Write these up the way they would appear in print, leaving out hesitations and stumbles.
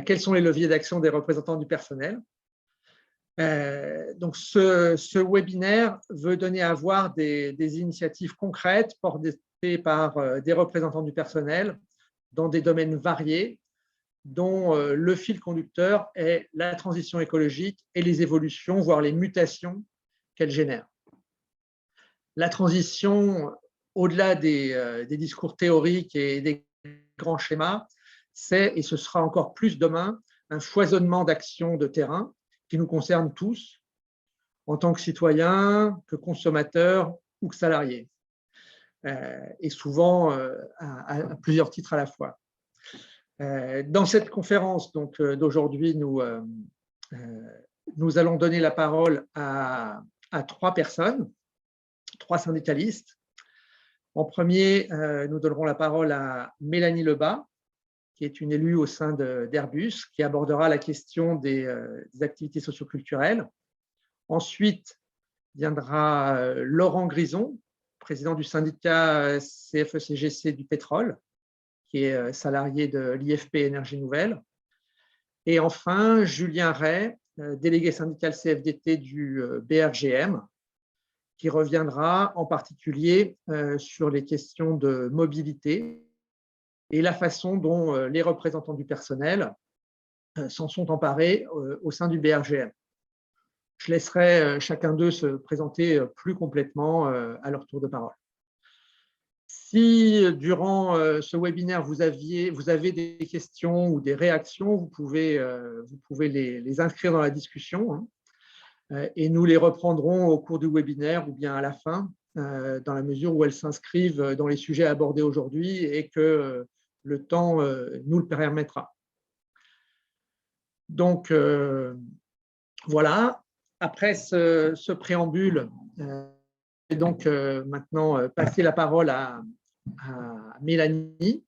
Quels sont les leviers d'action des représentants du personnel? Donc, ce webinaire veut donner à voir des initiatives concrètes portées par des représentants du personnel dans des domaines variés, dont le fil conducteur est la transition écologique et les évolutions, voire les mutations qu'elle génère. La transition, au-delà des discours théoriques et des grands schémas, c'est, et ce sera encore plus demain, un foisonnement d'actions de terrain qui nous concerne tous, en tant que citoyens, que consommateurs ou que salariés, et souvent à plusieurs titres à la fois. Dans cette conférence d'aujourd'hui, nous allons donner la parole à 3 personnes, 3 syndicalistes. En premier, nous donnerons la parole à Mélanie Lebas, qui est une élue au sein d'Airbus, qui abordera la question des activités socioculturelles. Ensuite viendra Laurent Grison, président du syndicat CFE-CGC du pétrole, qui est salarié de l'IFP Énergie Nouvelle. Et enfin, Julien Ray, délégué syndical CFDT du BRGM, qui reviendra en particulier sur les questions de mobilité et la façon dont les représentants du personnel s'en sont emparés au sein du BRGM. Je laisserai chacun d'eux se présenter plus complètement à leur tour de parole. Si durant ce webinaire, vous avez des questions ou des réactions, vous pouvez les inscrire dans la discussion, et nous les reprendrons au cours du webinaire ou bien à la fin, dans la mesure où elles s'inscrivent dans les sujets abordés aujourd'hui et que le temps nous le permettra. Donc, voilà. Après ce préambule, je vais donc maintenant passer la parole à Mélanie.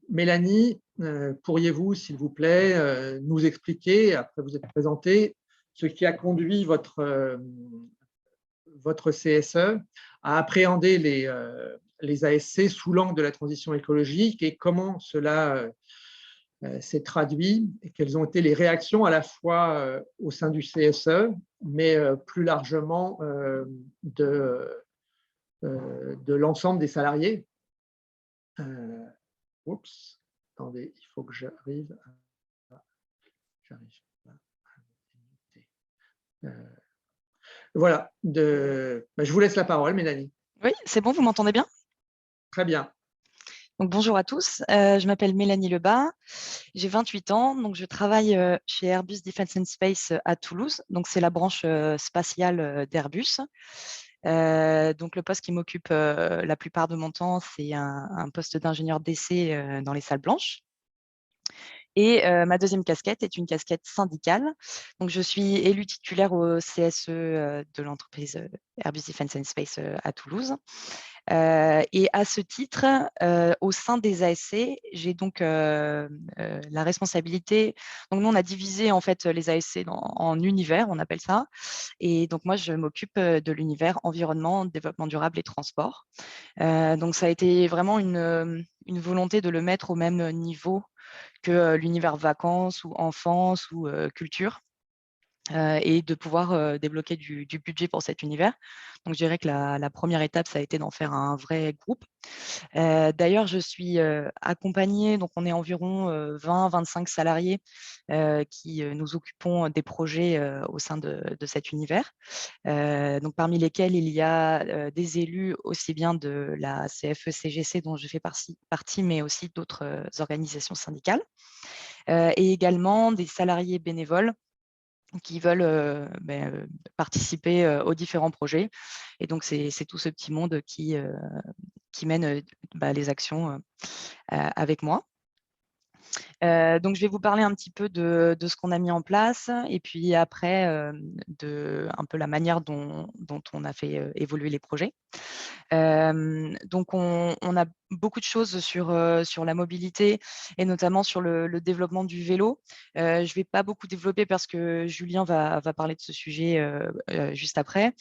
Mélanie, pourriez-vous, s'il vous plaît, nous expliquer, après vous êtes présentée, ce qui a conduit votre CSE à appréhender les ASC sous l'angle de la transition écologique et comment cela s'est traduit et quelles ont été les réactions à la fois au sein du CSE, mais plus largement de l'ensemble des salariés. Oups, attendez, il faut que j'arrive à voilà, je vous laisse la parole, Mélanie. Oui, c'est bon, vous m'entendez bien? Très bien. Donc, bonjour à tous, je m'appelle Mélanie Lebas, j'ai 28 ans, donc je travaille chez Airbus Defence and Space à Toulouse, donc c'est la branche spatiale d'Airbus. Donc le poste qui m'occupe la plupart de mon temps, c'est un poste d'ingénieur d'essai dans les salles blanches. Et ma deuxième casquette est une casquette syndicale. Donc, je suis élue titulaire au CSE de l'entreprise Airbus Defence and Space à Toulouse. Et à ce titre, au sein des ASC, j'ai donc la responsabilité. Donc, nous, on a divisé en fait les ASC en univers, on appelle ça. Et donc, moi, je m'occupe de l'univers environnement, développement durable et transport. Donc, ça a été vraiment une volonté de le mettre au même niveau que l'univers vacances ou enfance ou culture, et de pouvoir débloquer du budget pour cet univers. Donc, je dirais que la première étape, ça a été d'en faire un vrai groupe. D'ailleurs, je suis accompagnée, donc on est environ 20-25 salariés qui nous occupons des projets au sein de cet univers. Donc, parmi lesquels il y a des élus aussi bien de la CFE-CGC dont je fais partie, mais aussi d'autres organisations syndicales, et également des salariés bénévoles qui veulent participer aux différents projets. Et donc, c'est tout ce petit monde qui mène les actions avec moi. Donc, je vais vous parler un petit peu de ce qu'on a mis en place et puis après, de un peu la manière dont on a fait évoluer les projets. Donc, on a beaucoup de choses sur la mobilité et notamment sur le développement du vélo. Je ne vais pas beaucoup développer parce que Julien va parler de ce sujet juste après.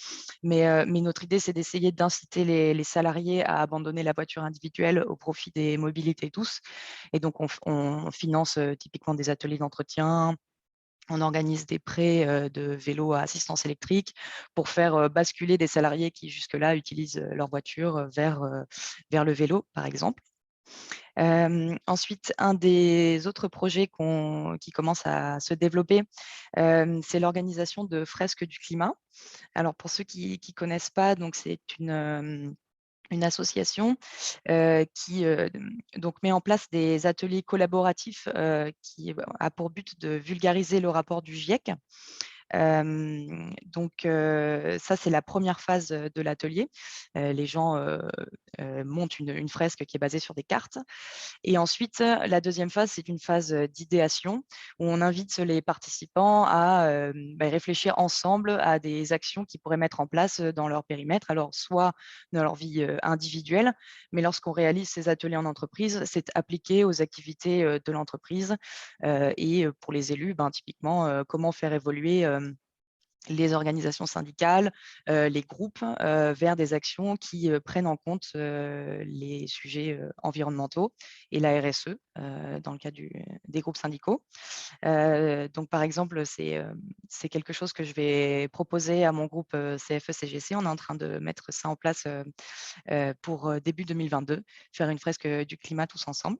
Mais notre idée, c'est d'essayer d'inciter les salariés à abandonner la voiture individuelle au profit des mobilités tous. Et donc, on finance typiquement des ateliers d'entretien. On organise des prêts de vélos à assistance électrique pour faire basculer des salariés qui jusque-là utilisent leur voiture vers le vélo, par exemple. Ensuite, un des autres projets qui commence à se développer, c'est l'organisation de fresques du climat. Alors, pour ceux qui ne connaissent pas, c'est une association qui donc met en place des ateliers collaboratifs qui a pour but de vulgariser le rapport du GIEC. Donc, ça, c'est la première phase de l'atelier. Les gens montent une fresque qui est basée sur des cartes. Et ensuite, la deuxième phase, c'est une phase d'idéation où on invite les participants à réfléchir ensemble à des actions qu'ils pourraient mettre en place dans leur périmètre, alors soit dans leur vie individuelle, mais lorsqu'on réalise ces ateliers en entreprise, c'est appliqué aux activités de l'entreprise. Et pour les élus, typiquement, comment faire évoluer les organisations syndicales, les groupes, vers des actions qui prennent en compte les sujets environnementaux et la RSE dans le cas des groupes syndicaux. Donc, par exemple, c'est quelque chose que je vais proposer à mon groupe CFE-CGC. On est en train de mettre ça en place pour début 2022, faire une fresque du climat tous ensemble.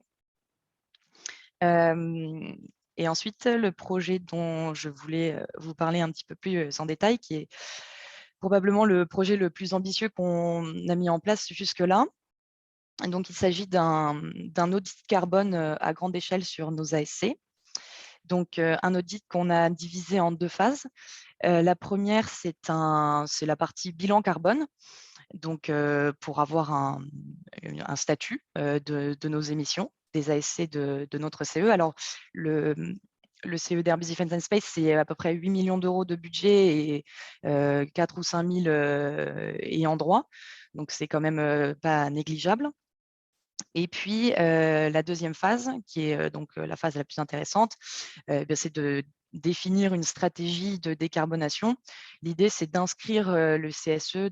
Et ensuite, le projet dont je voulais vous parler un petit peu plus en détail, qui est probablement le projet le plus ambitieux qu'on a mis en place jusque-là. Donc, il s'agit d'un audit carbone à grande échelle sur nos ASC. Donc, un audit qu'on a divisé en 2 phases. La première, c'est la partie bilan carbone. Donc, pour avoir un statut de nos émissions, des ASC de notre CE. Alors, le CE d'Airbus Defence and Space, c'est à peu près 8 millions d'euros de budget et 4 ou 5 000 ayants droit. Donc, c'est quand même pas négligeable. Et puis, la deuxième phase, qui est donc la phase la plus intéressante, c'est de définir une stratégie de décarbonation. L'idée, c'est d'inscrire le CSE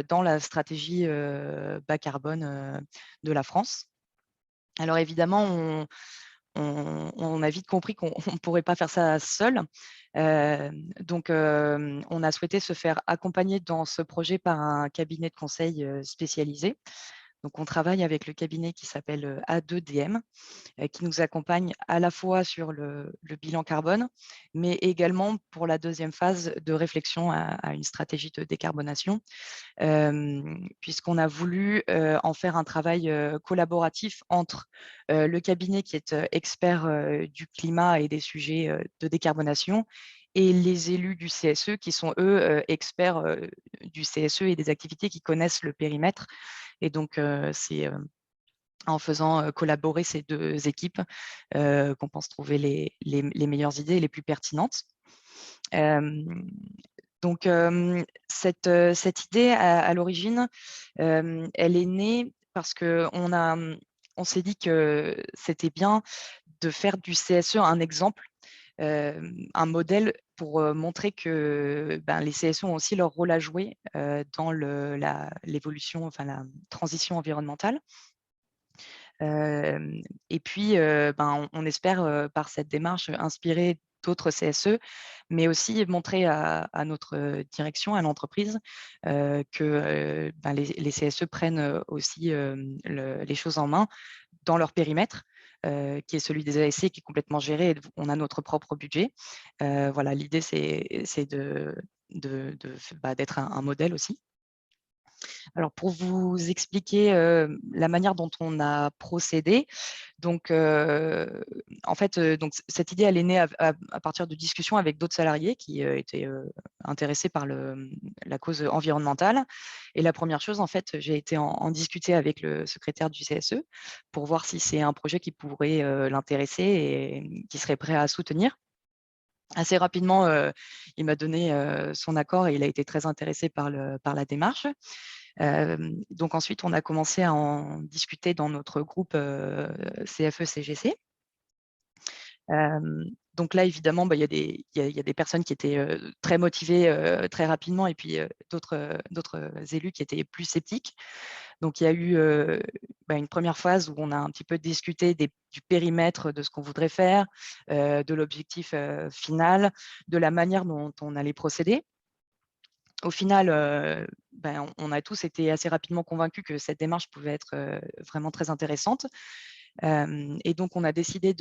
dans la stratégie bas carbone de la France. Alors évidemment, on a vite compris qu'on ne pourrait pas faire ça seul. Donc, on a souhaité se faire accompagner dans ce projet par un cabinet de conseil spécialisé. Donc, on travaille avec le cabinet qui s'appelle A2DM, qui nous accompagne à la fois sur le bilan carbone, mais également pour la deuxième phase de réflexion à une stratégie de décarbonation, puisqu'on a voulu en faire un travail collaboratif entre le cabinet qui est expert du climat et des sujets de décarbonation et les élus du CSE qui sont, eux, experts du CSE et des activités qui connaissent le périmètre. Et donc, c'est en faisant collaborer ces 2 équipes qu'on pense trouver les meilleures idées et les plus pertinentes. Donc, cette idée, à l'origine, elle est née parce qu'on s'est dit que c'était bien de faire du CSE un exemple, un modèle pour montrer que les CSE ont aussi leur rôle à jouer dans l'évolution, enfin la transition environnementale. Et puis, on espère par cette démarche inspirer d'autres CSE, mais aussi montrer à notre direction, à l'entreprise, que les CSE prennent aussi les choses en main dans leur périmètre, qui est celui des ASC, qui est complètement géré. Et on a notre propre budget. Voilà, l'idée, c'est d'être un modèle aussi. Alors, pour vous expliquer la manière dont on a procédé, donc, en fait, donc, cette idée, elle est née à partir de discussions avec d'autres salariés qui étaient intéressés par la cause environnementale. Et la première chose, en fait, j'ai été en discuter avec le secrétaire du CSE pour voir si c'est un projet qui pourrait l'intéresser et qui serait prêt à soutenir. Assez rapidement, il m'a donné son accord et il a été très intéressé par la démarche. Donc ensuite, on a commencé à en discuter dans notre groupe CFE-CGC. Donc là, évidemment, il y a des personnes qui étaient très motivées très rapidement, et puis d'autres élus qui étaient plus sceptiques. Donc, il y a eu une première phase où on a un petit peu discuté du périmètre de ce qu'on voudrait faire, de l'objectif final, de la manière dont on allait procéder. Au final, on a tous été assez rapidement convaincus que cette démarche pouvait être vraiment très intéressante. Et donc, on a décidé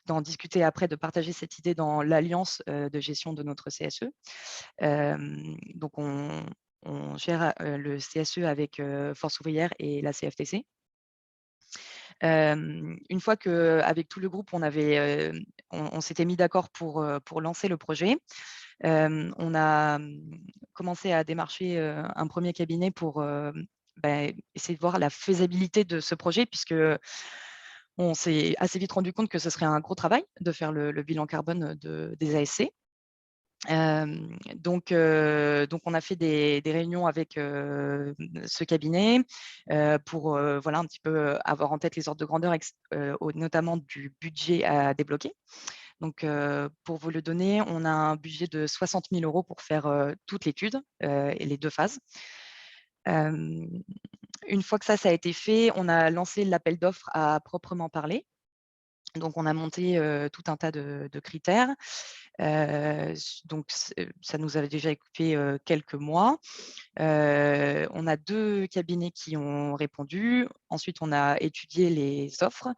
d'en discuter après, de partager cette idée dans l'alliance de gestion de notre CSE. Donc, on gère le CSE avec Force ouvrière et la CFTC. Une fois qu'avec tout le groupe, on s'était mis d'accord pour lancer le projet, on a commencé à démarcher un premier cabinet pour essayer de voir la faisabilité de ce projet, puisque on s'est assez vite rendu compte que ce serait un gros travail de faire le bilan carbone des ASC. Donc, on a fait des réunions avec ce cabinet pour voilà, un petit peu avoir en tête les ordres de grandeur, notamment du budget à débloquer. Donc, pour vous le donner, on a un budget de 60 000 € pour faire toute l'étude et les 2 phases. Une fois que ça a été fait, on a lancé l'appel d'offres à proprement parler. Donc, on a monté tout un tas de critères. Donc, ça nous avait déjà occupé quelques mois. On a 2 cabinets qui ont répondu. Ensuite, on a étudié les offres.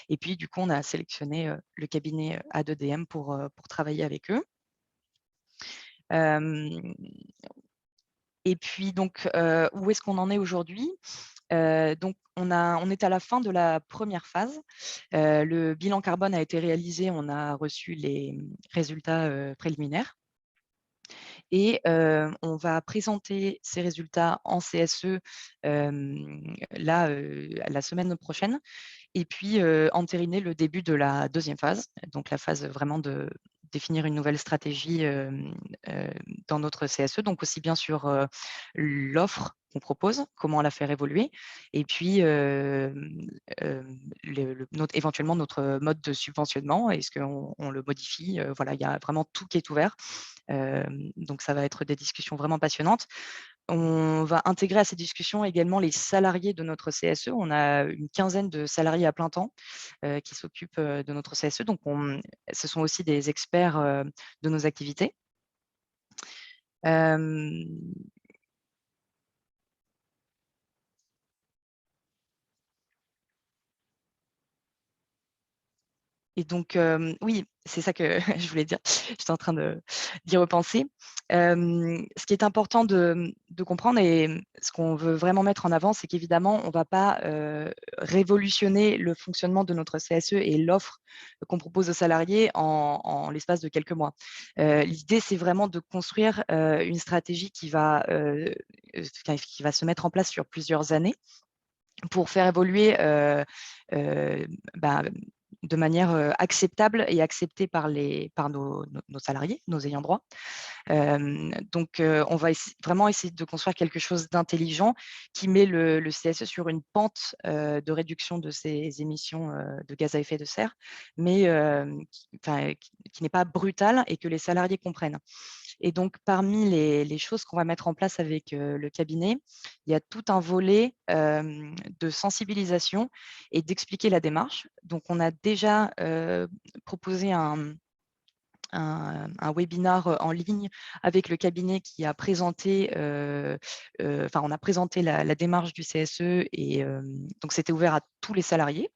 Et puis, du coup, on a sélectionné le cabinet A2DM pour travailler avec eux. Et puis, donc, où est-ce qu'on en est aujourd'hui ? Donc, on est à la fin de la première phase. Le bilan carbone a été réalisé. On a reçu les résultats préliminaires. Et on va présenter ces résultats en CSE la semaine prochaine, et puis entériner le début de la deuxième phase, donc la phase vraiment de définir une nouvelle stratégie dans notre CSE, donc aussi bien sur l'offre qu'on propose, comment la faire évoluer, et puis éventuellement notre mode de subventionnement, est-ce qu'on le modifie, voilà, il y a vraiment tout qui est ouvert. Donc, ça va être des discussions vraiment passionnantes. On va intégrer à ces discussions également les salariés de notre CSE. On a une quinzaine de salariés à plein temps qui s'occupent de notre CSE. Donc, ce sont aussi des experts de nos activités. Et donc, oui, c'est ça que je voulais dire. J'étais en train d'y repenser. Ce qui est important de comprendre, et ce qu'on veut vraiment mettre en avant, c'est qu'évidemment, on ne va pas révolutionner le fonctionnement de notre CSE et l'offre qu'on propose aux salariés en l'espace de quelques mois. L'idée, c'est vraiment de construire une stratégie qui va se mettre en place sur plusieurs années pour faire évoluer de manière acceptable et acceptée par nos salariés, nos ayants droit. Donc, on va vraiment essayer de construire quelque chose d'intelligent qui met le CSE sur une pente de réduction de ses émissions de gaz à effet de serre, mais qui n'est pas brutale et que les salariés comprennent. Et donc, parmi les choses qu'on va mettre en place avec le cabinet, il y a tout un volet de sensibilisation et d'expliquer la démarche. Donc, on a déjà proposé un webinar en ligne avec le cabinet qui a présenté, on a présenté la démarche du CSE, et donc c'était ouvert à tous les salariés.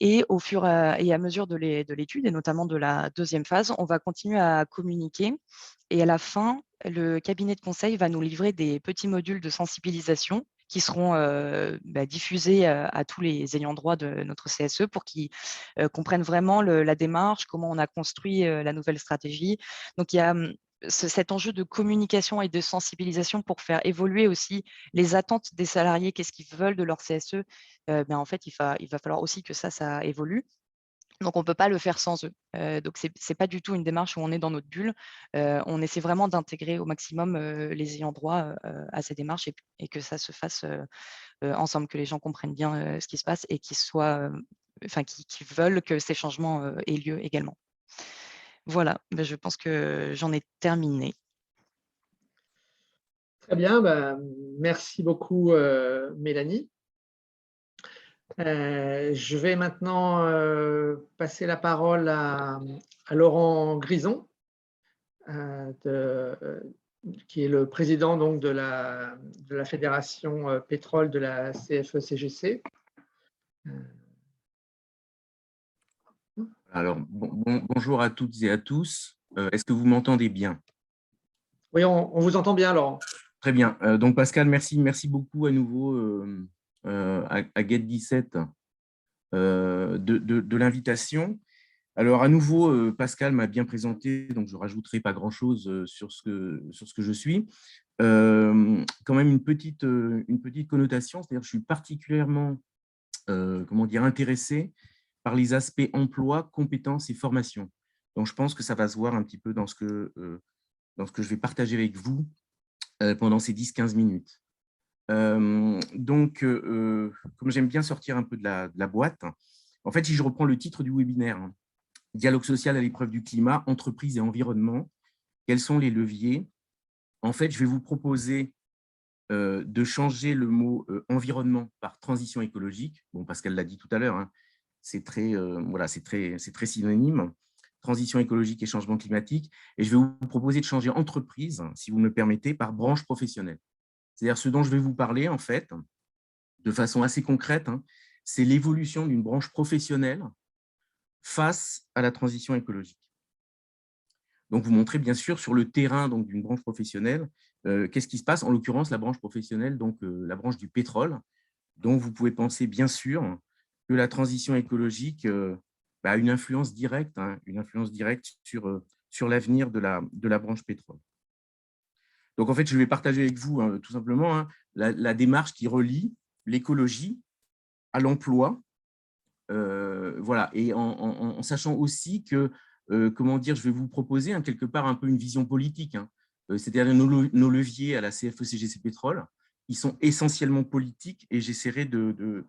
Et au fur et à mesure de l'étude, et notamment de la deuxième phase, on va continuer à communiquer. Et à la fin, le cabinet de conseil va nous livrer des petits modules de sensibilisation qui seront diffusés à tous les ayants droit de notre CSE pour qu'ils comprennent vraiment la démarche, comment on a construit la nouvelle stratégie. Donc, il y a cet enjeu de communication et de sensibilisation pour faire évoluer aussi les attentes des salariés, qu'est-ce qu'ils veulent de leur CSE. En fait, il va falloir aussi que ça évolue. Donc, on ne peut pas le faire sans eux. Donc, ce n'est pas du tout une démarche où on est dans notre bulle. On essaie vraiment d'intégrer au maximum les ayants droit à ces démarches et que ça se fasse ensemble, que les gens comprennent bien ce qui se passe et qu'ils veulent que ces changements aient lieu également. Voilà, je pense que j'en ai terminé. Très bien, merci beaucoup Mélanie. Je vais maintenant passer la parole à Laurent Grison, qui est le président donc, de la Fédération Pétrole de la CFE-CGC. Alors, bonjour à toutes et à tous. Est-ce que vous m'entendez bien? Oui, on vous entend bien, Laurent. Très bien. Donc, Pascal, merci beaucoup à nouveau à Get17 de l'invitation. Alors, à nouveau, Pascal m'a bien présenté, donc je ne rajouterai pas grand-chose sur ce que je suis. Quand même une petite connotation, c'est-à-dire que je suis particulièrement intéressé par les aspects emploi, compétences et formation. Donc, je pense que ça va se voir un petit peu dans ce que je vais partager avec vous pendant ces 10-15 minutes. Donc, comme j'aime bien sortir un peu de la boîte, en fait, si je reprends le titre du webinaire, hein, Dialogue social à l'épreuve du climat, entreprise et environnement, quels sont les leviers? En fait, je vais vous proposer de changer le mot environnement par transition écologique. Bon, Pascal l'a dit tout à l'heure, hein, c'est très synonyme, transition écologique et changement climatique. Et je vais vous proposer de changer entreprise, si vous me le permettez, par branche professionnelle. C'est-à-dire ce dont je vais vous parler, en fait, de façon assez concrète, hein, c'est l'évolution d'une branche professionnelle face à la transition écologique. Donc, vous montrez bien sûr sur le terrain d'une branche professionnelle, qu'est-ce qui se passe, en l'occurrence la branche professionnelle, donc la branche du pétrole, dont vous pouvez penser bien sûr que la transition écologique a une influence directe, hein, sur l'avenir de la branche pétrole. Donc, en fait, je vais partager avec vous tout simplement hein, la démarche qui relie l'écologie à l'emploi, voilà, et en sachant aussi que, je vais vous proposer hein, quelque part un peu une vision politique, hein, c'est-à-dire nos leviers à la CFE-CGC Pétrole, ils sont essentiellement politiques et j'essaierai de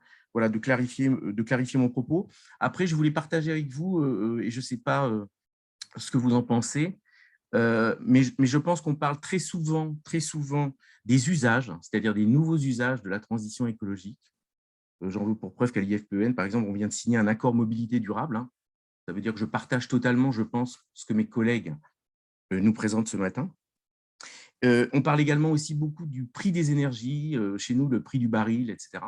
clarifier mon propos. Après, je voulais partager avec vous, et je ne sais pas ce que vous en pensez, mais je pense qu'on parle très souvent des usages, c'est-à-dire des nouveaux usages de la transition écologique. J'en veux pour preuve qu'à l'IFPEN, par exemple, on vient de signer un accord mobilité durable. Hein. Ça veut dire que je partage totalement, je pense, ce que mes collègues nous présentent ce matin. On parle également aussi beaucoup du prix des énergies, chez nous, le prix du baril, etc.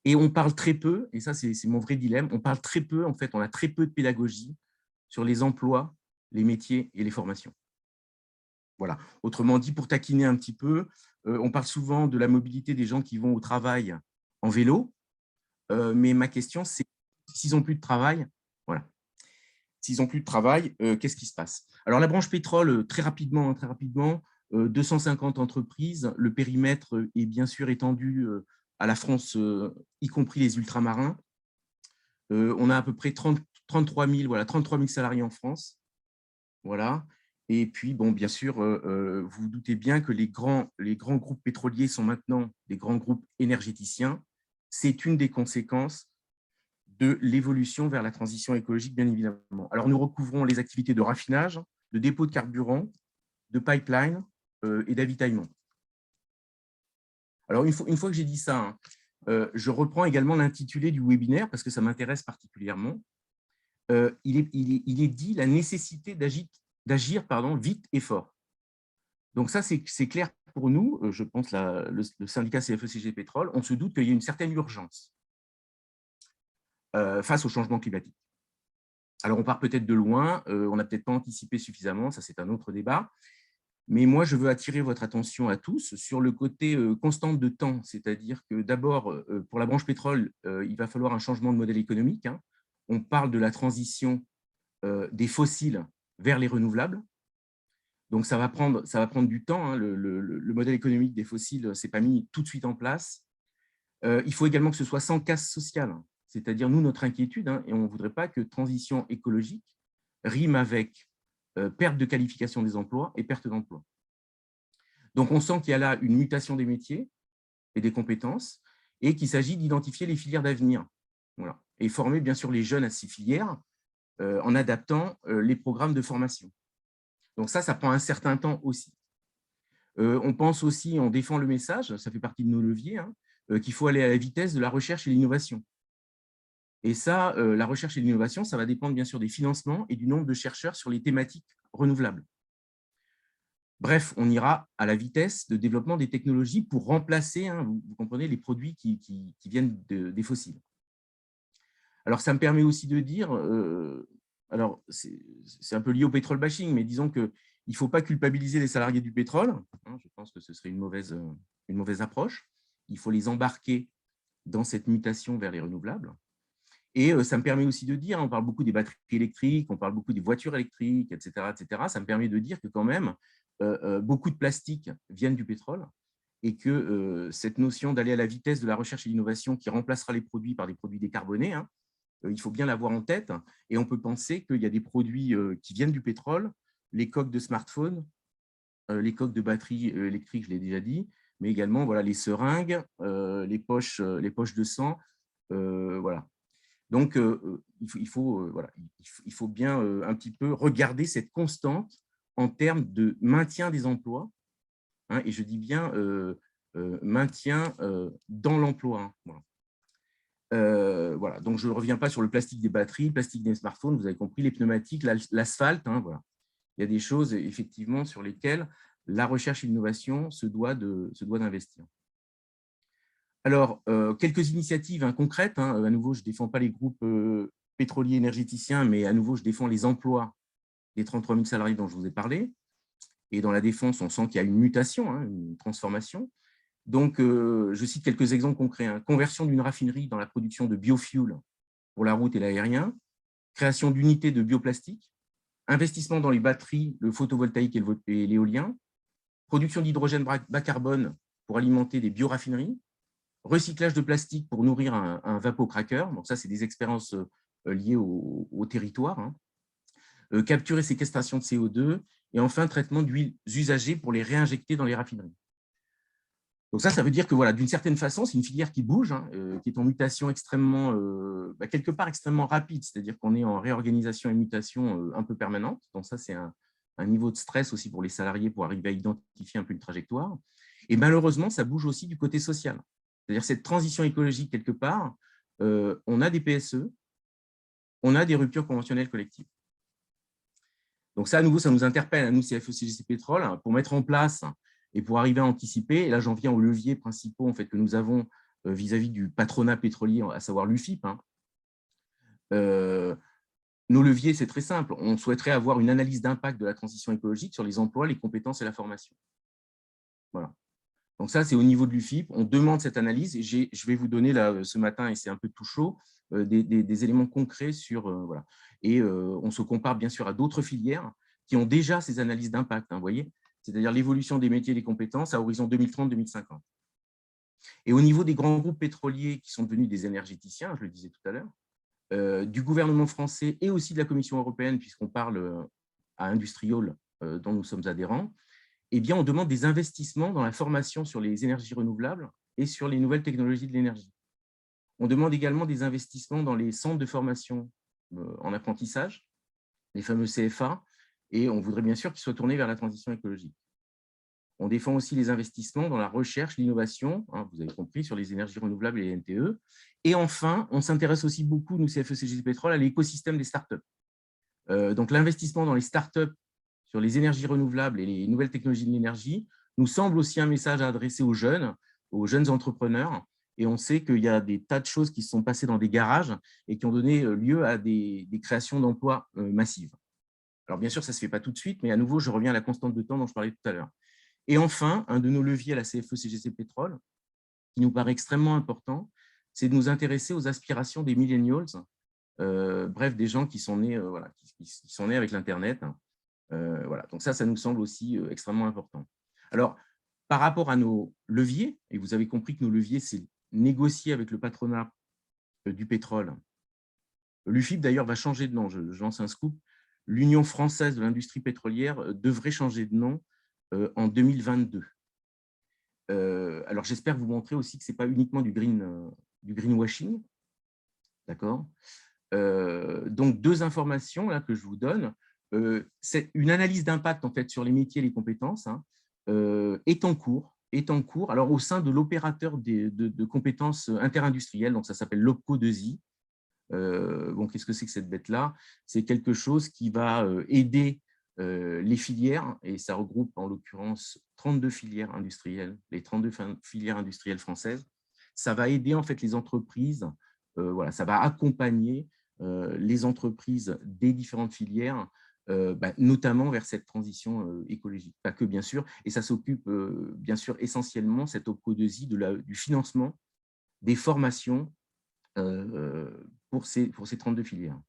Et on parle très peu, et ça, c'est mon vrai dilemme, on parle très peu, en fait, on a très peu de pédagogie sur les emplois, les métiers et les formations. Voilà. Autrement dit, pour taquiner un petit peu, on parle souvent de la mobilité des gens qui vont au travail en vélo, mais ma question, c'est s'ils n'ont plus de travail, voilà. S'ils n'ont plus de travail, qu'est-ce qui se passe? Alors, la branche pétrole, très rapidement, 250 entreprises. Le périmètre est bien sûr étendu à la France, y compris les ultramarins. On a à peu près 33 000 salariés en France. Voilà. Et puis, bon, bien sûr, vous vous doutez bien que les grands groupes pétroliers sont maintenant des grands groupes énergéticiens. C'est une des conséquences de l'évolution vers la transition écologique, bien évidemment. Alors, nous recouvrons les activités de raffinage, de dépôt de carburant, de pipeline et d'avitaillement. Alors, une fois que j'ai dit ça, hein, je reprends également l'intitulé du webinaire parce que ça m'intéresse particulièrement. Il est dit la nécessité d'agir vite et fort. Donc ça, c'est clair pour nous, je pense, le syndicat CFE-CGC Pétrole, on se doute qu'il y a une certaine urgence face au changement climatique. Alors, on part peut-être de loin, on n'a peut-être pas anticipé suffisamment, ça c'est un autre débat, mais moi, je veux attirer votre attention à tous sur le côté constante de temps, c'est-à-dire que d'abord, pour la branche pétrole, il va falloir un changement de modèle économique. Hein. On parle de la transition des fossiles vers les renouvelables. Donc, ça va prendre du temps. Hein. Le modèle économique des fossiles ne s'est pas mis tout de suite en place. Il faut également que ce soit sans casse sociale. c'est-à-dire nous, notre inquiétude, hein, et on ne voudrait pas que transition écologique rime avec perte de qualification des emplois et perte d'emplois. Donc, on sent qu'il y a là une mutation des métiers et des compétences et qu'il s'agit d'identifier les filières d'avenir. Voilà. Et former, bien sûr, les jeunes à ces filières en adaptant les programmes de formation. Donc, ça prend un certain temps aussi. On pense aussi, on défend le message, ça fait partie de nos leviers, hein, qu'il faut aller à la vitesse de la recherche et l'innovation. Et ça, la recherche et l'innovation, ça va dépendre bien sûr des financements et du nombre de chercheurs sur les thématiques renouvelables. Bref, on ira à la vitesse de développement des technologies pour remplacer, hein, vous comprenez, les produits qui viennent des fossiles. Alors, ça me permet aussi de dire, alors c'est un peu lié au pétrole bashing, mais disons qu'il ne faut pas culpabiliser les salariés du pétrole. Hein, je pense que ce serait une mauvaise approche. Il faut les embarquer dans cette mutation vers les renouvelables. Et ça me permet aussi de dire, on parle beaucoup des batteries électriques, on parle beaucoup des voitures électriques, etc., etc. Ça me permet de dire que quand même, beaucoup de plastiques viennent du pétrole et que cette notion d'aller à la vitesse de la recherche et l'innovation qui remplacera les produits par des produits décarbonés, hein, il faut bien l'avoir en tête. Et on peut penser qu'il y a des produits qui viennent du pétrole, les coques de smartphones, les coques de batteries électriques, je l'ai déjà dit, mais également voilà, les seringues, les poches de sang, voilà. Donc, il faut bien un petit peu regarder cette constante en termes de maintien des emplois, hein, et je dis bien maintien dans l'emploi. Hein, voilà. Voilà. Donc, je ne reviens pas sur le plastique des batteries, le plastique des smartphones, vous avez compris, les pneumatiques, l'asphalte. Hein, voilà. Il y a des choses, effectivement, sur lesquelles la recherche et l'innovation se doit d'investir. Alors, quelques initiatives concrètes. Hein. À nouveau, je ne défends pas les groupes pétroliers énergéticiens, mais à nouveau, je défends les emplois des 33 000 salariés dont je vous ai parlé. Et dans la défense, on sent qu'il y a une mutation, hein, une transformation. Donc, je cite quelques exemples concrets. Hein. Conversion d'une raffinerie dans la production de biofuel pour la route et l'aérien, création d'unités de bioplastique, investissement dans les batteries, le photovoltaïque et l'éolien, production d'hydrogène bas carbone pour alimenter des bioraffineries, recyclage de plastique pour nourrir un vapocracker. Donc ça, c'est des expériences liées au territoire. Hein. Capture et séquestration de CO2. Et enfin, traitement d'huiles usagées pour les réinjecter dans les raffineries. Donc ça veut dire que voilà, d'une certaine façon, c'est une filière qui bouge, hein, qui est en mutation extrêmement, quelque part extrêmement rapide. C'est-à-dire qu'on est en réorganisation et mutation un peu permanente. Donc ça, c'est un niveau de stress aussi pour les salariés pour arriver à identifier un peu une trajectoire. Et malheureusement, ça bouge aussi du côté social. C'est-à-dire cette transition écologique, quelque part, on a des PSE, on a des ruptures conventionnelles collectives. Donc ça, à nouveau, ça nous interpelle, à nous, CFE-CGC Pétrole, pour mettre en place et pour arriver à anticiper. Et là, j'en viens aux leviers principaux en fait, que nous avons vis-à-vis du patronat pétrolier, à savoir l'UFIP. Hein. Nos leviers, c'est très simple. On souhaiterait avoir une analyse d'impact de la transition écologique sur les emplois, les compétences et la formation. Voilà. Donc ça, c'est au niveau de l'UFIP. On demande cette analyse et je vais vous donner là, ce matin, et c'est un peu tout chaud, des éléments concrets sur… voilà. Et on se compare bien sûr à d'autres filières qui ont déjà ces analyses d'impact, hein, vous voyez, c'est-à-dire l'évolution des métiers et des compétences à horizon 2030-2050. Et au niveau des grands groupes pétroliers qui sont devenus des énergéticiens, je le disais tout à l'heure, du gouvernement français et aussi de la Commission européenne, puisqu'on parle à Industriol, dont nous sommes adhérents, eh bien, on demande des investissements dans la formation sur les énergies renouvelables et sur les nouvelles technologies de l'énergie. On demande également des investissements dans les centres de formation en apprentissage, les fameux CFA, et on voudrait bien sûr qu'ils soient tournés vers la transition écologique. On défend aussi les investissements dans la recherche, l'innovation, hein, vous avez compris, sur les énergies renouvelables et les NTE. Et enfin, on s'intéresse aussi beaucoup, nous, CFE-CGC Pétrole, à l'écosystème des startups. Donc, l'investissement dans les startups sur les énergies renouvelables et les nouvelles technologies de l'énergie nous semble aussi un message à adresser aux jeunes entrepreneurs. Et on sait qu'il y a des tas de choses qui se sont passées dans des garages et qui ont donné lieu à des créations d'emplois massives. Alors, bien sûr, ça ne se fait pas tout de suite, mais à nouveau, je reviens à la constante de temps dont je parlais tout à l'heure. Et enfin, un de nos leviers à la CFE-CGC Pétrole, qui nous paraît extrêmement important, c'est de nous intéresser aux aspirations des millennials, bref, des gens qui sont nés, voilà, qui sont nés avec l'Internet. Voilà. Donc ça nous semble aussi extrêmement important. Alors, par rapport à nos leviers, et vous avez compris que nos leviers, c'est négocier avec le patronat du pétrole. L'UFIP, d'ailleurs, va changer de nom. Je lance un scoop. L'Union française de l'industrie pétrolière devrait changer de nom en 2022. Alors, j'espère vous montrer aussi que ce n'est pas uniquement du greenwashing. D'accord. Donc, deux informations là, que je vous donne. C'est une analyse d'impact en fait, sur les métiers et les compétences est en cours. Alors, au sein de l'opérateur de compétences interindustrielles, donc ça s'appelle l'OPCO 2I. Bon, qu'est-ce que c'est que cette bête-là? C'est quelque chose qui va aider les filières, et ça regroupe en l'occurrence 32 filières industrielles, les 32 filières industrielles françaises. Ça va aider en fait les entreprises, voilà, ça va accompagner les entreprises des différentes filières, notamment vers cette transition écologique. Pas que, bien sûr, et ça s'occupe bien sûr essentiellement, cette OPCO2I, du financement des formations pour ces 32 filières.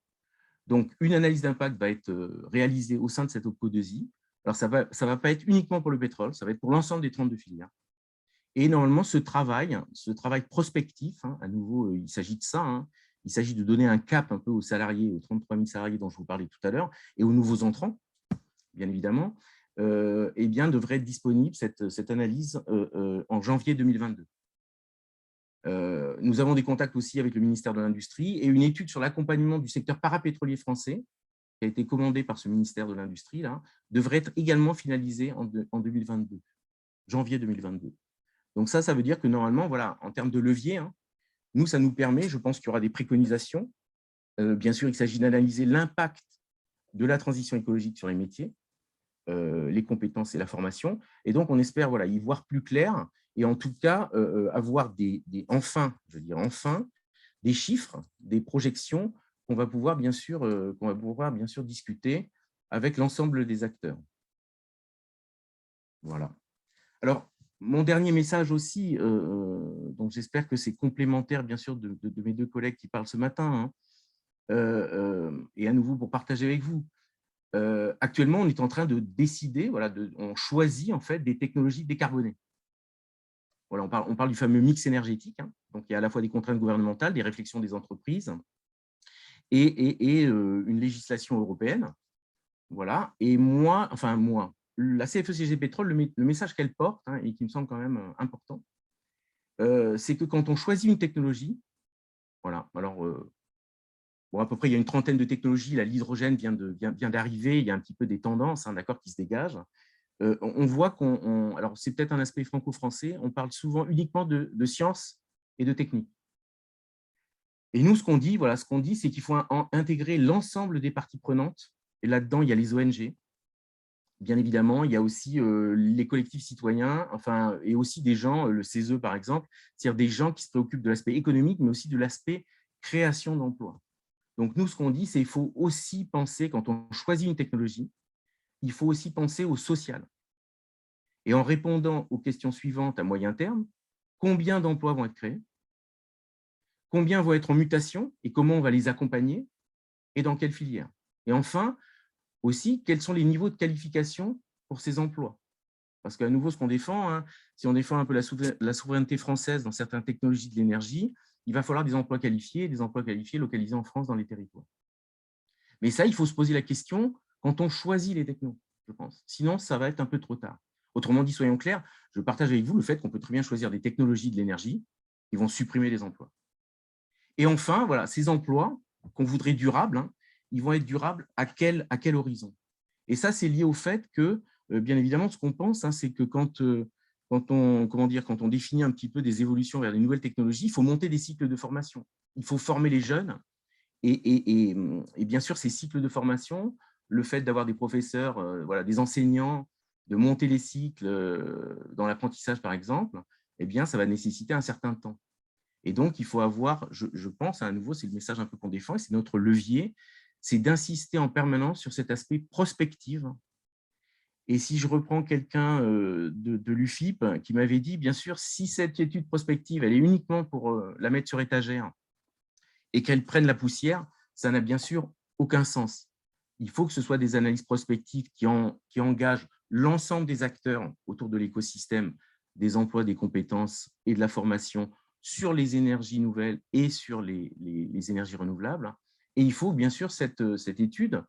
Donc, une analyse d'impact va être réalisée au sein de cette OPCO2I. Alors, ça va pas être uniquement pour le pétrole, ça va être pour l'ensemble des 32 filières. Et normalement, ce travail prospectif, à nouveau, il s'agit de ça, il s'agit de donner un cap un peu aux salariés, aux 33 000 salariés dont je vous parlais tout à l'heure, et aux nouveaux entrants, bien évidemment, eh bien, devrait être disponible, cette analyse, en janvier 2022. Nous avons des contacts aussi avec le ministère de l'Industrie et une étude sur l'accompagnement du secteur parapétrolier français, qui a été commandée par ce ministère de l'Industrie, devrait être également finalisée en 2022, janvier 2022. Donc ça veut dire que normalement, voilà, en termes de levier, nous, ça nous permet, je pense qu'il y aura des préconisations. Bien sûr, il s'agit d'analyser l'impact de la transition écologique sur les métiers, les compétences et la formation. Et donc, on espère voilà, y voir plus clair et en tout cas avoir enfin, des chiffres, des projections qu'on va pouvoir bien sûr discuter avec l'ensemble des acteurs. Voilà. Alors, mon dernier message aussi, donc j'espère que c'est complémentaire bien sûr de mes deux collègues qui parlent ce matin, et à nouveau pour partager avec vous. Actuellement, on est en train de décider, voilà, on choisit en fait des technologies décarbonées. Voilà, on parle du fameux mix énergétique, donc il y a à la fois des contraintes gouvernementales, des réflexions des entreprises et une législation européenne. Voilà, et la CFE-CGC Pétrole, le message qu'elle porte, et qui me semble quand même important, c'est que quand on choisit une technologie, voilà, alors bon, à peu près, il y a une trentaine de technologies. L'hydrogène vient d'arriver. Il y a un petit peu des tendances d'accord, qui se dégagent. On voit alors c'est peut-être un aspect franco-français, on parle souvent uniquement de sciences et de technique. Et nous, ce qu'on dit, c'est qu'il faut intégrer l'ensemble des parties prenantes. Et là-dedans, il y a les ONG. Bien évidemment, il y a aussi les collectifs citoyens, et aussi des gens, le CESE par exemple, c'est-à-dire des gens qui se préoccupent de l'aspect économique, mais aussi de l'aspect création d'emplois. Donc, nous, ce qu'on dit, c'est qu'il faut aussi penser, quand on choisit une technologie, il faut aussi penser au social. Et en répondant aux questions suivantes à moyen terme, combien d'emplois vont être créés? Combien vont être en mutation et comment on va les accompagner? Et dans quelle filière? Et enfin, aussi, quels sont les niveaux de qualification pour ces emplois? Parce qu'à nouveau, ce qu'on défend, si on défend un peu la souveraineté française dans certaines technologies de l'énergie, il va falloir des emplois qualifiés localisés en France dans les territoires. Mais ça, il faut se poser la question quand on choisit les technos, je pense. Sinon, ça va être un peu trop tard. Autrement dit, soyons clairs, je partage avec vous le fait qu'on peut très bien choisir des technologies de l'énergie qui vont supprimer les emplois. Et enfin, voilà, ces emplois qu'on voudrait durables, ils vont être durables à quel horizon? Et ça, c'est lié au fait que, bien évidemment, ce qu'on pense, c'est que quand on définit un petit peu des évolutions vers les nouvelles technologies, il faut monter des cycles de formation. Il faut former les jeunes. Et bien sûr, ces cycles de formation, le fait d'avoir des professeurs, voilà, des enseignants, de monter les cycles dans l'apprentissage, par exemple, eh bien, ça va nécessiter un certain temps. Et donc, il faut avoir, je pense, à nouveau, c'est le message un peu qu'on défend, et c'est notre levier, c'est d'insister en permanence sur cet aspect prospectif. Et si je reprends quelqu'un de l'UFIP qui m'avait dit, bien sûr, si cette étude prospective, elle est uniquement pour la mettre sur étagère et qu'elle prenne la poussière, ça n'a bien sûr aucun sens. Il faut que ce soit des analyses prospectives qui engagent l'ensemble des acteurs autour de l'écosystème des emplois, des compétences et de la formation sur les énergies nouvelles et sur les énergies renouvelables. Et il faut bien sûr cette étude,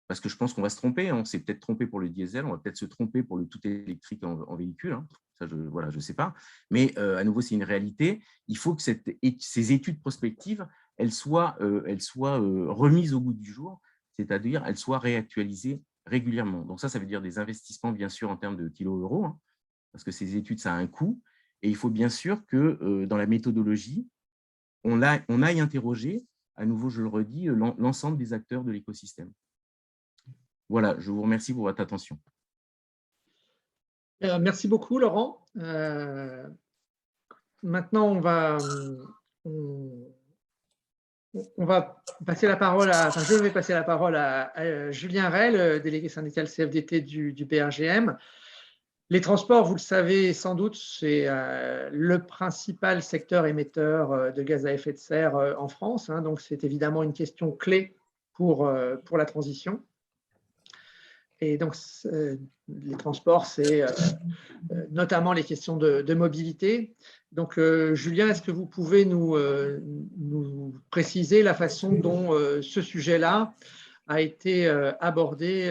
parce que je pense qu'on va se tromper. On s'est peut-être trompé pour le diesel, on va peut-être se tromper pour le tout électrique en véhicule. Hein. Ça, voilà, je ne sais pas. Mais à nouveau, c'est une réalité. Il faut que ces études prospectives, elles soient remises au goût du jour, c'est-à-dire elles soient réactualisées régulièrement. Donc ça veut dire des investissements, bien sûr, en termes de kilo-euros, hein, parce que ces études, ça a un coût. Et il faut bien sûr que dans la méthodologie, on aille interroger, à nouveau, je le redis, l'ensemble des acteurs de l'écosystème. Voilà, je vous remercie pour votre attention. Merci beaucoup, Laurent. Maintenant, on va passer la parole je vais passer la parole à Julien Rel, délégué syndical CFDT du BRGM. Les transports, vous le savez sans doute, c'est le principal secteur émetteur de gaz à effet de serre en France. Hein, donc, c'est évidemment une question clé pour la transition. Et donc, les transports, c'est notamment les questions de mobilité. Donc, Julien, est-ce que vous pouvez nous préciser la façon dont ce sujet-là a été abordé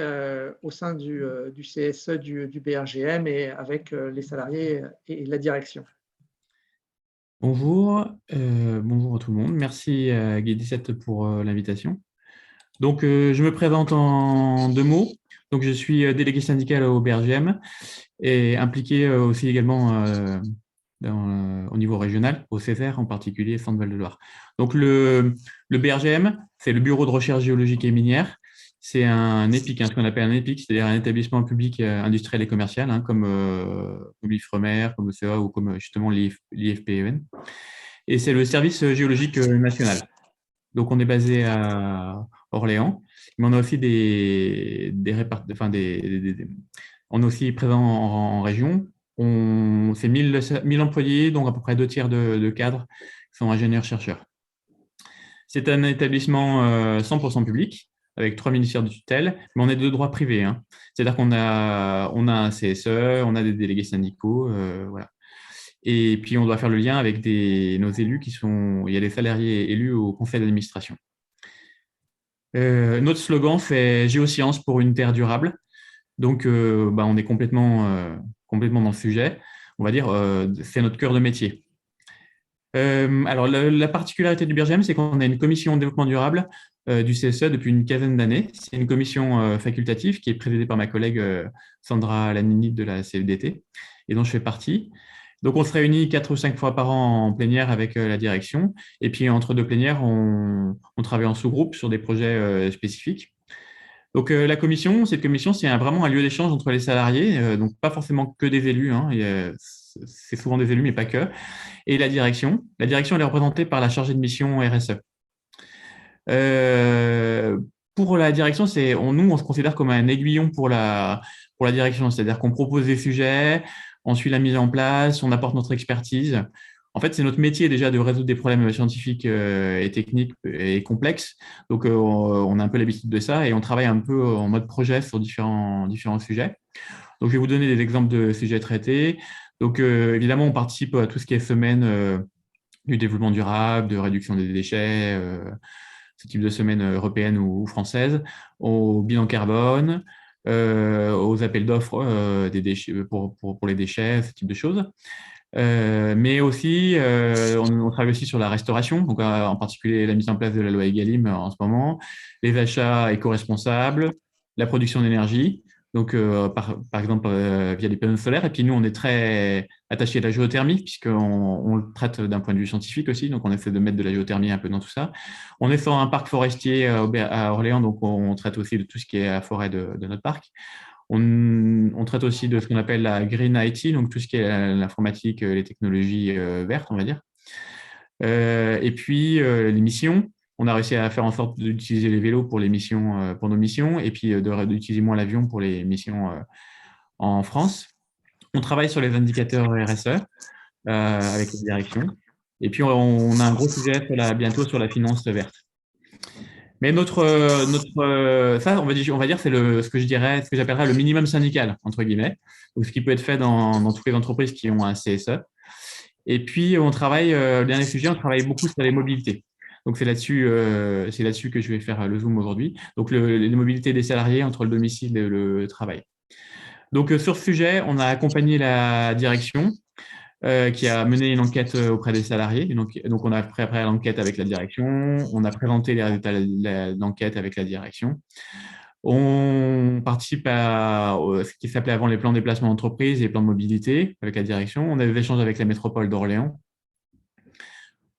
au sein du CSE du BRGM et avec les salariés et la direction? Bonjour, bonjour à tout le monde. Merci à Guy17 pour l'invitation. Donc, je me présente en 2 mots. Donc, je suis délégué syndical au BRGM et impliqué aussi également au niveau régional, au CESER en particulier, Centre Val-de-Loire. Donc, le BRGM, c'est le Bureau de recherche géologique et minière. C'est un EPIC, ce qu'on appelle un EPIC, c'est-à-dire un établissement public industriel et commercial, hein, comme l'IFREMER, comme le CEA ou comme justement l'IFPEN. Et c'est le service géologique national. Donc, on est basé à Orléans, mais on a aussi on est aussi présent en région. C'est 1000 employés, donc à peu près 2/3 de cadres qui sont ingénieurs-chercheurs. C'est un établissement 100% public, avec 3 ministères de tutelle, mais on est de droit privé. Hein. C'est-à-dire qu'on a un CSE, on a des délégués syndicaux, voilà. Et puis, on doit faire le lien avec nos élus il y a des salariés élus au conseil d'administration. Notre slogan, c'est « Géosciences pour une terre durable ». Donc, on est complètement dans le sujet. On va dire, c'est notre cœur de métier. Alors, la particularité du BRGM, c'est qu'on a une commission de développement durable du CSE depuis une quinzaine d'années. C'est une commission facultative qui est présidée par ma collègue Sandra Lanini de la CFDT et dont je fais partie. Donc, on se réunit 4 ou 5 fois par an en plénière avec la direction. Et puis, entre 2 plénières, on travaille en sous-groupe sur des projets spécifiques. Donc, cette commission, c'est vraiment un lieu d'échange entre les salariés, donc pas forcément que des élus, hein, c'est souvent des élus, mais pas que, et la direction. La direction, elle est représentée par la chargée de mission RSE. Pour la direction, nous, on se considère comme un aiguillon pour la direction, c'est-à-dire qu'on propose des sujets, on suit la mise en place, on apporte notre expertise. En fait, c'est notre métier déjà de résoudre des problèmes scientifiques et techniques et complexes. Donc, on a un peu l'habitude de ça et on travaille un peu en mode projet sur différents sujets. Donc, je vais vous donner des exemples de sujets traités. Donc, évidemment, on participe à tout ce qui est semaine du développement durable, de réduction des déchets, ce type de semaine européenne ou française, au bilan carbone, aux appels d'offres des déchets pour les déchets, ce type de choses. Mais aussi, on travaille aussi sur la restauration, donc en particulier la mise en place de la loi Egalim en ce moment, les achats éco-responsables, la production d'énergie, donc par exemple via les panneaux solaires. Et puis nous, on est très attachés à la géothermie, puisqu'on le traite d'un point de vue scientifique aussi, donc on essaie de mettre de la géothermie un peu dans tout ça. On est sur un parc forestier à Orléans, donc on traite aussi de tout ce qui est la forêt de notre parc. On traite aussi de ce qu'on appelle la Green IT, donc tout ce qui est l'informatique, les technologies vertes, on va dire. Et puis, les missions, on a réussi à faire en sorte d'utiliser les vélos pour nos missions, et puis d'utiliser moins l'avion pour les missions en France. On travaille sur les indicateurs RSE avec la direction. Et puis, on a un gros sujet bientôt sur la finance verte. Mais ça, on va dire, c'est ce que j'appellerais le minimum syndical, entre guillemets, donc ce qui peut être fait dans toutes les entreprises qui ont un CSE. Et puis, on travaille, le dernier sujet, on travaille beaucoup sur les mobilités. Donc, c'est là-dessus que je vais faire le Zoom aujourd'hui. Donc, les mobilités des salariés entre le domicile et le travail. Donc, sur ce sujet, on a accompagné la direction qui a mené une enquête auprès des salariés. Donc, on a préparé l'enquête avec la direction, on a présenté les résultats de l'enquête avec la direction. On participe à ce qui s'appelait avant les plans de déplacement d'entreprise et les plans de mobilité avec la direction. On a des échanges avec la métropole d'Orléans.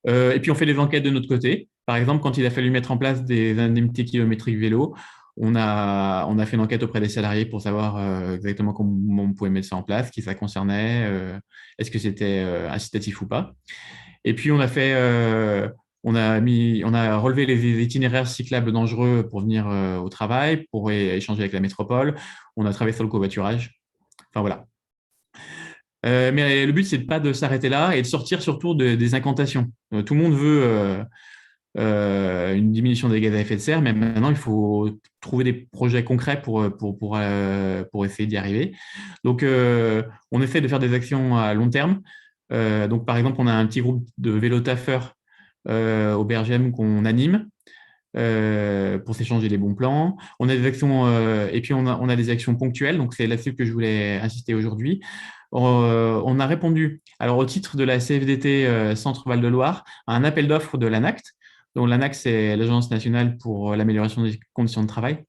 Et puis, on fait des enquêtes de notre côté. Par exemple, quand il a fallu mettre en place des indemnités kilométriques vélo, on a fait une enquête auprès des salariés pour savoir exactement comment on pouvait mettre ça en place, qui ça concernait, est-ce que c'était incitatif ou pas. Et puis, on a relevé les itinéraires cyclables dangereux pour venir au travail, pour échanger avec la métropole. On a travaillé sur le covoiturage. Enfin, voilà. Mais le but, c'est pas de s'arrêter là et de sortir surtout des incantations. Tout le monde veut une diminution des gaz à effet de serre, mais maintenant, il faut trouver des projets concrets pour essayer d'y arriver. Donc, on essaie de faire des actions à long terme. Donc, par exemple, on a un petit groupe de vélo-taffeurs au BRGM qu'on anime pour s'échanger les bons plans. On a des actions, et puis on a des actions ponctuelles, donc c'est là-dessus que je voulais insister aujourd'hui. On a répondu, alors au titre de la CFDT Centre Val de Loire, à un appel d'offres de l'ANACT. Donc l'ANACT, c'est l'Agence nationale pour l'amélioration des conditions de travail,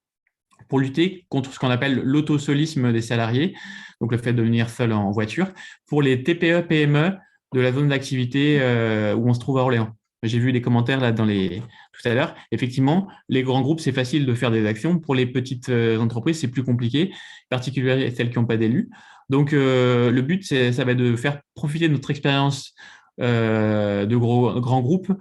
pour lutter contre ce qu'on appelle l'autosolisme des salariés, donc le fait de venir seul en voiture, pour les TPE-PME de la zone d'activité où on se trouve à Orléans. J'ai vu des commentaires là tout à l'heure. Effectivement, les grands groupes, c'est facile de faire des actions. Pour les petites entreprises, c'est plus compliqué, particulièrement celles qui n'ont pas d'élus. Donc, le but, ça va être de faire profiter de notre expérience de grands groupes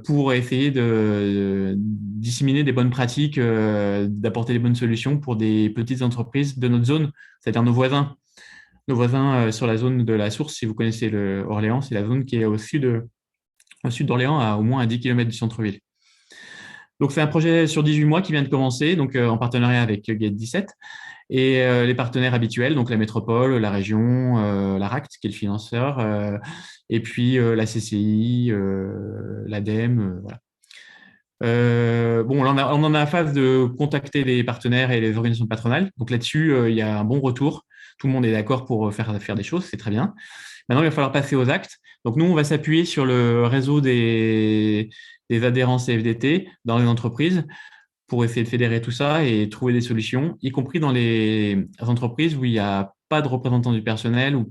pour essayer de disséminer des bonnes pratiques, d'apporter des bonnes solutions pour des petites entreprises de notre zone, c'est-à-dire nos voisins. Nos voisins sur la zone de la Source, si vous connaissez Orléans, c'est la zone qui est au sud d'Orléans, à au moins à 10 km du centre-ville. Donc, c'est un projet sur 18 mois qui vient de commencer, donc en partenariat avec Gate 17. Et les partenaires habituels, donc la métropole, la région, l'ARACT, qui est le financeur, et puis la CCI, l'ADEME, voilà. Bon, on en a à phase de contacter les partenaires et les organisations patronales. Donc là-dessus, il y a un bon retour. Tout le monde est d'accord pour faire des choses, c'est très bien. Maintenant, il va falloir passer aux actes. Donc nous, on va s'appuyer sur le réseau des adhérents CFDT dans les entreprises pour essayer de fédérer tout ça et trouver des solutions, y compris dans les entreprises où il n'y a pas de représentants du personnel ou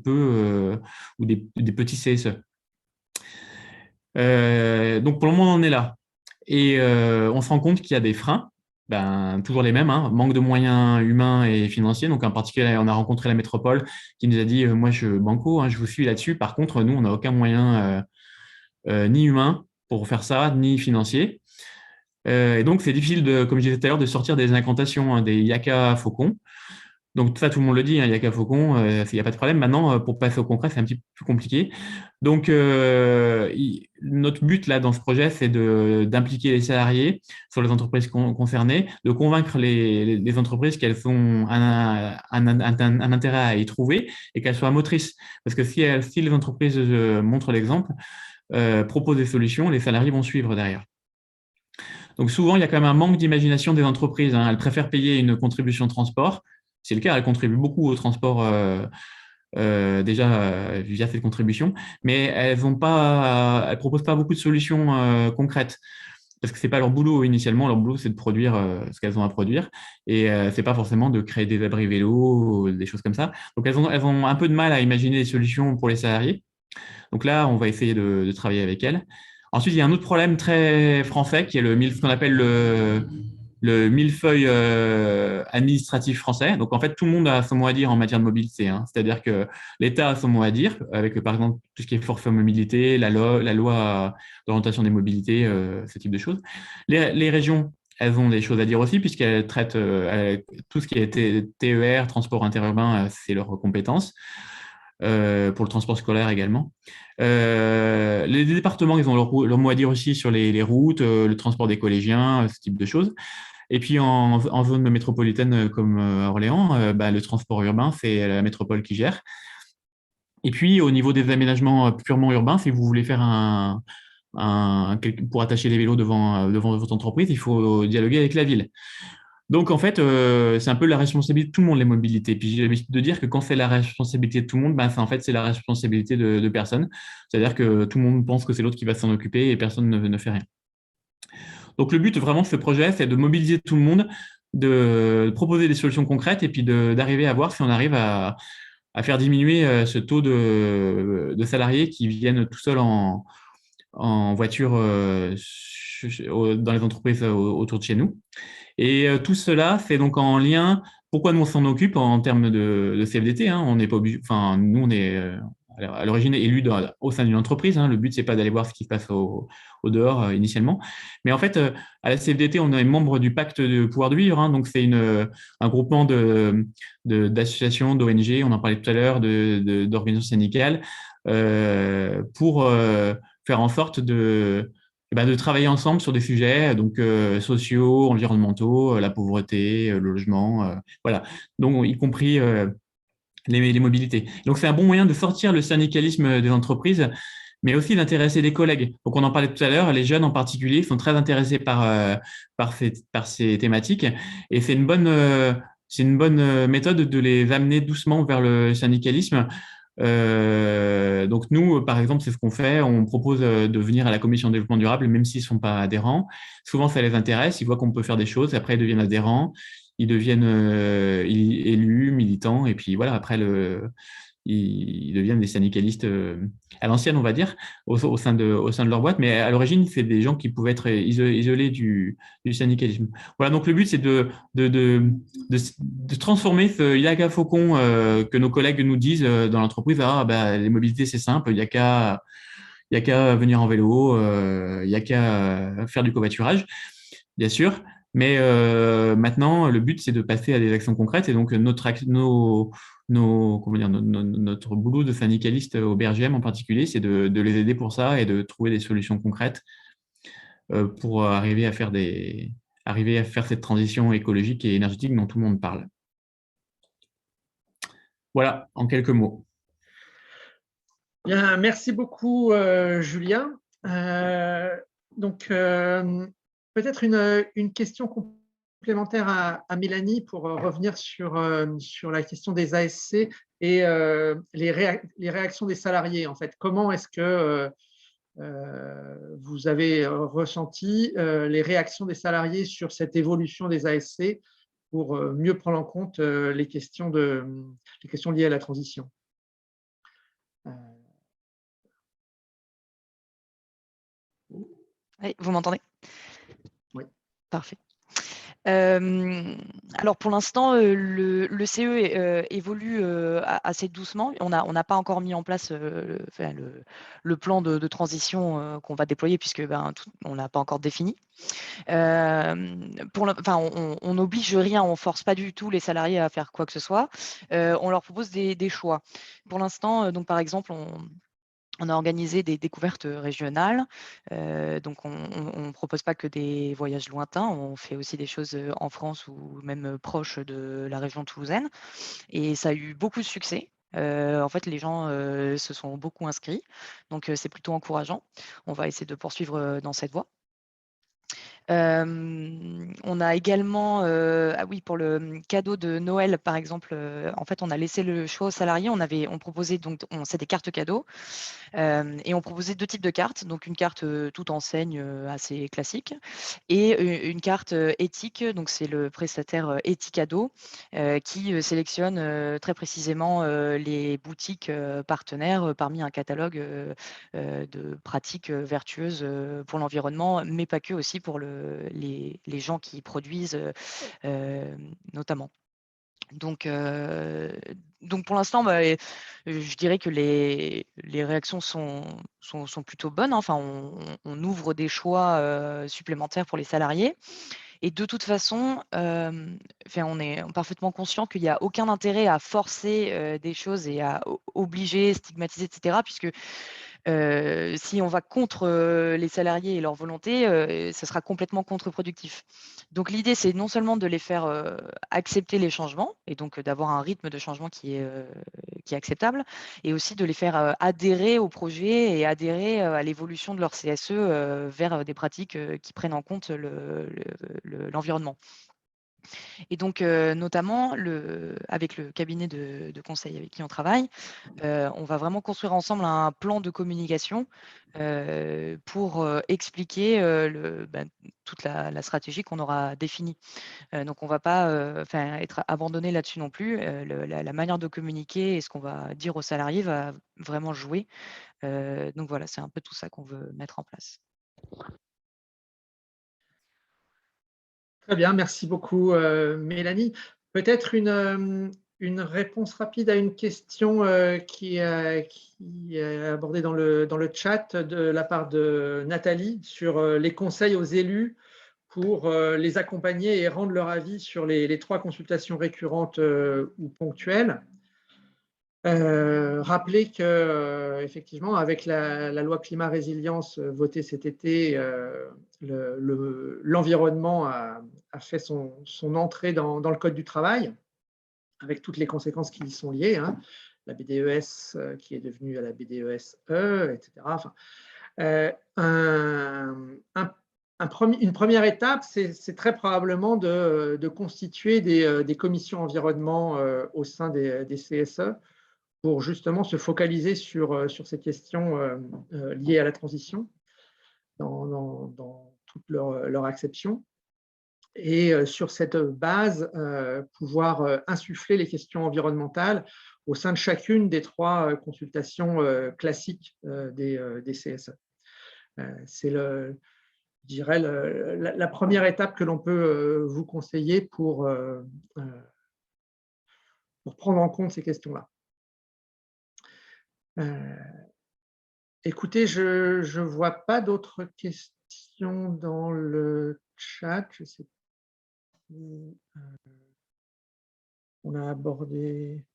ou des petits CSE. Donc pour le moment, on en est là. Et on se rend compte qu'il y a des freins, toujours les mêmes, hein, manque de moyens humains et financiers. Donc en particulier, on a rencontré la métropole qui nous a dit moi, banco, hein, je vous suis là-dessus. Par contre, nous, on n'a aucun moyen ni humain pour faire ça, ni financier. Et donc, c'est difficile, comme je disais tout à l'heure, de sortir des incantations, hein, des yaka faucons. Donc, ça, tout le monde le dit, hein, yaka faucon, il n'y a pas de problème. Maintenant, pour passer au concret, c'est un petit peu plus compliqué. Donc, notre but là dans ce projet, c'est d'impliquer les salariés sur les entreprises concernées, de convaincre les entreprises qu'elles ont un intérêt à y trouver et qu'elles soient motrices. Parce que si les entreprises montrent l'exemple, proposent des solutions, les salariés vont suivre derrière. Donc souvent, il y a quand même un manque d'imagination des entreprises, hein. Elles préfèrent payer une contribution de transport. C'est le cas, elles contribuent beaucoup au transport déjà via cette contribution, mais elles proposent pas beaucoup de solutions concrètes. Parce que c'est pas leur boulot initialement, leur boulot c'est de produire ce qu'elles ont à produire et c'est pas forcément de créer des abris vélos, des choses comme ça. Donc elles ont un peu de mal à imaginer des solutions pour les salariés. Donc là, on va essayer de travailler avec elles. Ensuite, il y a un autre problème très français qui est ce qu'on appelle le millefeuille administratif français. Donc, en fait, tout le monde a son mot à dire en matière de mobilité, hein. C'est-à-dire que l'État a son mot à dire avec, par exemple, tout ce qui est forfait mobilité, la loi d'orientation des mobilités, ce type de choses. Les régions, elles ont des choses à dire aussi puisqu'elles traitent tout ce qui est TER, transport interurbain, c'est leur compétence. Pour le transport scolaire également. Les départements, ils ont leur mot à dire aussi sur les routes, le transport des collégiens, ce type de choses. Et puis en zone métropolitaine comme Orléans, le transport urbain, c'est la métropole qui gère. Et puis, au niveau des aménagements purement urbains, si vous voulez faire pour attacher les vélos devant votre entreprise, il faut dialoguer avec la ville. Donc, en fait, c'est un peu la responsabilité de tout le monde, les mobilités. Puis, j'ai l'habitude de dire que quand c'est la responsabilité de tout le monde, ben, en fait, c'est la responsabilité de personne. C'est-à-dire que tout le monde pense que c'est l'autre qui va s'en occuper et personne ne fait rien. Donc, le but vraiment de ce projet, c'est de mobiliser tout le monde, de proposer des solutions concrètes et puis d'arriver à voir si on arrive à faire diminuer ce taux de salariés qui viennent tout seuls en voiture dans les entreprises autour de chez nous. Et tout cela, c'est donc en lien. Pourquoi nous on s'en occupe en termes de CFDT, hein, on n'est pas obligé. Enfin, nous on est à l'origine élus au sein d'une entreprise. Hein, le but c'est pas d'aller voir ce qui se passe au dehors initialement, mais en fait à la CFDT on est membre du pacte de pouvoir de vivre. Hein, donc c'est un groupement d'associations, d'ONG. On en parlait tout à l'heure, d'organisations syndicales pour faire en sorte de travailler ensemble sur des sujets donc sociaux, environnementaux, la pauvreté, le logement, voilà. Donc, y compris les mobilités. Donc, c'est un bon moyen de sortir le syndicalisme des entreprises, mais aussi d'intéresser des collègues. Donc, on en parlait tout à l'heure, les jeunes en particulier sont très intéressés par ces thématiques, et c'est une bonne méthode de les amener doucement vers le syndicalisme. Donc nous, par exemple, c'est ce qu'on fait. On propose de venir à la commission de développement durable, même s'ils ne sont pas adhérents. Souvent, ça les intéresse. Ils voient qu'on peut faire des choses. Après, ils deviennent adhérents. Ils deviennent élus, militants. Et puis voilà, après, ils deviennent des syndicalistes à l'ancienne, on va dire, au sein de leur boîte. Mais à l'origine, c'est des gens qui pouvaient être isolés du syndicalisme. Voilà, donc le but, c'est de transformer ce Yaga Faucon que nos collègues nous disent dans l'entreprise. Ah, bah, les mobilités, c'est simple, il n'y a qu'à venir en vélo, il n'y a qu'à faire du covoiturage, bien sûr. Mais maintenant, le but, c'est de passer à des actions concrètes. Et donc, notre boulot de syndicaliste au BRGM en particulier, c'est de les aider pour ça et de trouver des solutions concrètes pour arriver à faire cette transition écologique et énergétique dont tout le monde parle. Voilà, en quelques mots. Bien, merci beaucoup, Julien. Donc, peut-être une question complémentaire à Mélanie pour revenir sur la question des ASC et les réactions des salariés. En fait, comment est-ce que vous avez ressenti les réactions des salariés sur cette évolution des ASC pour mieux prendre en compte les questions liées à la transition? Oui, vous m'entendez? Oui. Parfait. Alors pour l'instant, le CE évolue assez doucement. On n'a pas encore mis en place le plan de transition qu'on va déployer puisque on l'a pas encore défini. On n'oblige rien, on force pas du tout les salariés à faire quoi que ce soit. On leur propose des choix. Pour l'instant, donc par exemple, on a organisé des découvertes régionales, donc on ne propose pas que des voyages lointains, on fait aussi des choses en France ou même proches de la région toulousaine. Et ça a eu beaucoup de succès. En fait, les gens se sont beaucoup inscrits, donc c'est plutôt encourageant. On va essayer de poursuivre dans cette voie. On a également, pour le cadeau de Noël, par exemple, en fait, on a laissé le choix aux salariés. On proposait c'est des cartes cadeaux. Et on proposait deux types de cartes, donc une carte toute enseigne assez classique et une carte éthique, donc c'est le prestataire Etikado qui sélectionne très précisément les boutiques partenaires parmi un catalogue de pratiques vertueuses pour l'environnement, mais pas que, aussi pour les gens qui produisent notamment. Donc pour l'instant, je dirais que les réactions sont plutôt bonnes. Enfin, on ouvre des choix supplémentaires pour les salariés. Et de toute façon, on est parfaitement conscient qu'il n'y a aucun intérêt à forcer des choses et à obliger, stigmatiser, etc. Puisque Si on va contre les salariés et leur volonté, ce sera complètement contre-productif. Donc l'idée, c'est non seulement de les faire accepter les changements, et donc d'avoir un rythme de changement qui est acceptable, et aussi de les faire adhérer au projet et adhérer à l'évolution de leur CSE vers des pratiques qui prennent en compte l'environnement. Et donc, notamment, avec le cabinet de conseil avec qui on travaille, on va vraiment construire ensemble un plan de communication pour expliquer toute la stratégie qu'on aura définie. Donc, on ne va pas être abandonné là-dessus non plus. La manière de communiquer et ce qu'on va dire aux salariés va vraiment jouer. Donc, voilà, c'est un peu tout ça qu'on veut mettre en place. Très bien, merci beaucoup Mélanie. Peut-être une réponse rapide à une question qui est abordée dans le chat de la part de Nathalie sur les conseils aux élus pour les accompagner et rendre leur avis sur les 3 consultations récurrentes ou ponctuelles. Rappeler que effectivement, avec la loi climat résilience votée cet été, l'environnement a fait son entrée dans le code du travail, avec toutes les conséquences qui y sont liées, hein. La BDES qui est devenue la BDES-E, etc. Enfin, une première étape, c'est très probablement de constituer des commissions environnement au sein des CSE, pour justement se focaliser sur ces questions liées à la transition dans toute leur acception. Et sur cette base, pouvoir insuffler les questions environnementales au sein de chacune des 3 consultations classiques des CSE. C'est, je dirais, la première étape que l'on peut vous conseiller pour prendre en compte ces questions-là. Écoutez, je ne vois pas d'autres questions dans le chat. Je sais pas si on a abordé.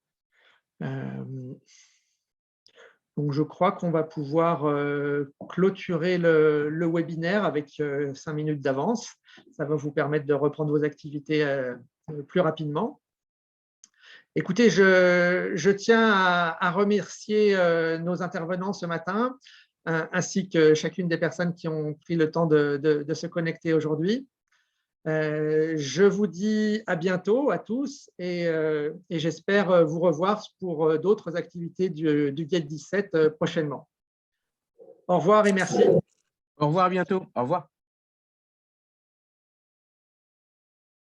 Donc, je crois qu'on va pouvoir clôturer le webinaire avec 5 minutes d'avance. Ça va vous permettre de reprendre vos activités plus rapidement. Écoutez, je tiens à remercier nos intervenants ce matin, ainsi que chacune des personnes qui ont pris le temps de se connecter aujourd'hui. Je vous dis à bientôt à tous et j'espère vous revoir pour d'autres activités du GATE 17 prochainement. Au revoir et merci. Au revoir, à bientôt. Au revoir.